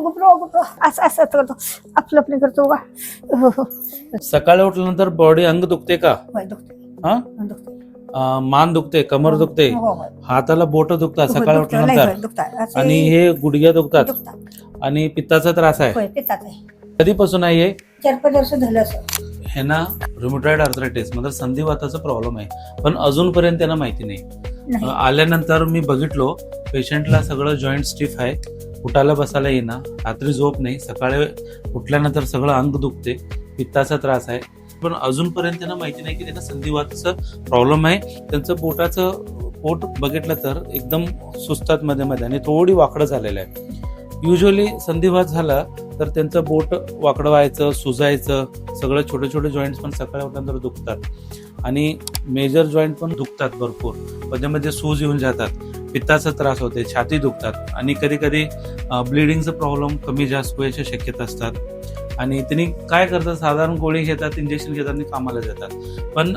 गुपरो असं असं करतो, आपलं आपलं करतो बा. हो हो. सकाळी उठल्यानंतर बॉडी अंग दुखते का? होय दुखते. हा? दुखते. मान दुखते, कमर दुखते, हो हो. हाताला बोट दुखतात होय, सकाळी दुखतं, लय उठल्यानंतर, होय, दुखतं. असे आणि हे गुडघ्या दुखतात, दुखतात. आणि पित्ताचा त्रास आहे. होय पितात आहे. कधीपासून आहे हे? 4-5 वर्ष झालं असं. हे ना रुमेटॉइड आर्थरायटिस म्हणजे संधिवाताचा प्रॉब्लेम आहे, पण अजूनपर्यंत त्यांना माहिती नाही. नाही. आल्यानंतर मी बघितलो पेशंटला सगळं जॉईंट स्टिफ आहे, उठायला बसायला येईना, रात्री झोप नाही, सकाळी उठल्यानंतर सगळं अंग दुखते, पित्ताचा त्रास आहे, पण अजूनपर्यंत त्यांना माहिती नाही की त्यांना संधिवाताचा प्रॉब्लेम आहे. त्यांचं पोट बघितलं तर एकदम सुस्तात मध्ये मध्ये आणि थोडी वाकडं झालेलं आहे. युजली संधिवात झाला तर त्यांचं बोट वाकडं व्हायचं, सुजायचं, सगळं छोटे छोटे जॉईंट्स पण सकाळी उठल्यानंतर दुखतात, आणि मेजर जॉईंट पण दुखतात भरपूर, मध्ये मध्ये सूज येऊन जातात, पित्ताचा त्रास होते, छाती दुखतात, आणि कधी कधी ब्लिडिंगचा प्रॉब्लेम कमी जास्त व्हायच्या शक्यता असतात. आणि त्यांनी काय करतात, साधारण गोळी घेतात, इंजेक्शन घेतात आणि कामाला जातात. पण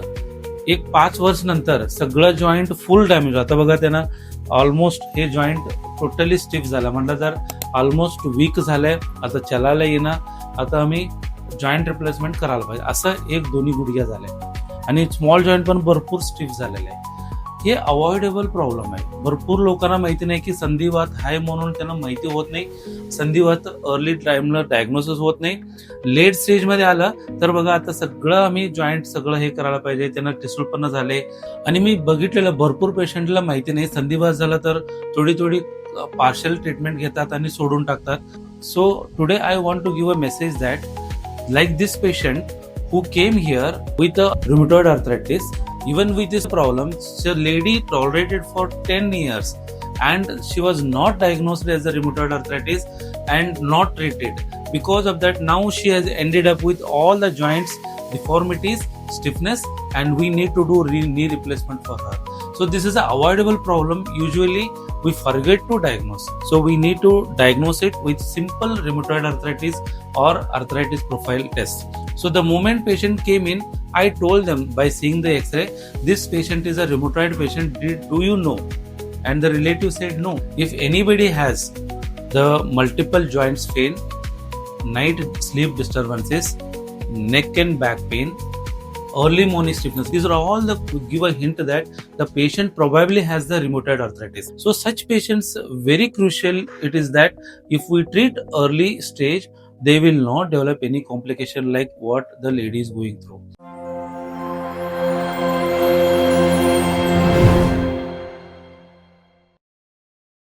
एक 5 वर्ष नंतर सगळं जॉईंट फुल डॅमेज होतं. बघा त्यांना ऑलमोस्ट हे जॉईंट टोटली स्टिफ झाला, म्हटलं तर ऑलमोस्ट वीक झालंय, आता चलायला येणं, आता आम्ही जॉईंट रिप्लेसमेंट करायला पाहिजे, असं एक दोन्ही गुडघ्या झाले, आणि स्मॉल जॉईंट पण भरपूर स्टिफ झालेले आहे. हे अवॉइडेबल प्रॉब्लेम आहे. भरपूर लोकांना माहिती नाही की संधिवात आहे म्हणून त्यांना माहिती होत नाही. संधिवात अर्ली टाइमला डायग्नोसिस होत नाही, लेट स्टेजमध्ये आलं तर बघा आता सगळं आम्ही जॉईंट सगळं हे करायला पाहिजे, त्यांना टिसूळपणा झाले. आणि मी बघितलेलं भरपूर पेशंटला माहिती नाही, संधिवात झाला तर थोडी पार्शल ट्रीटमेंट घेतात आणि सोडून टाकतात. So today I want to give a message that like this patient who came here with a rheumatoid arthritis, even with this problem, the lady tolerated for 10 years and she was not diagnosed as a rheumatoid arthritis and not treated. Because of that, now she has ended up with all the joints deformities, stiffness, and we need to do knee replacement for her. So this is an avoidable problem. Usually we forget to diagnose. So we need to diagnose it with simple rheumatoid arthritis or arthritis profile test. So the moment patient came in, I told them by seeing the X-ray, this patient is a rheumatoid patient. Do you know? And the relative said no. If anybody has the multiple joints pain, night sleep disturbances, neck and back pain, early morning stiffness, these are all the give a hint that the patient probably has the rheumatoid arthritis. So such patients, very crucial it is that if we treat early stage, they will not develop any complication like what the lady is going through.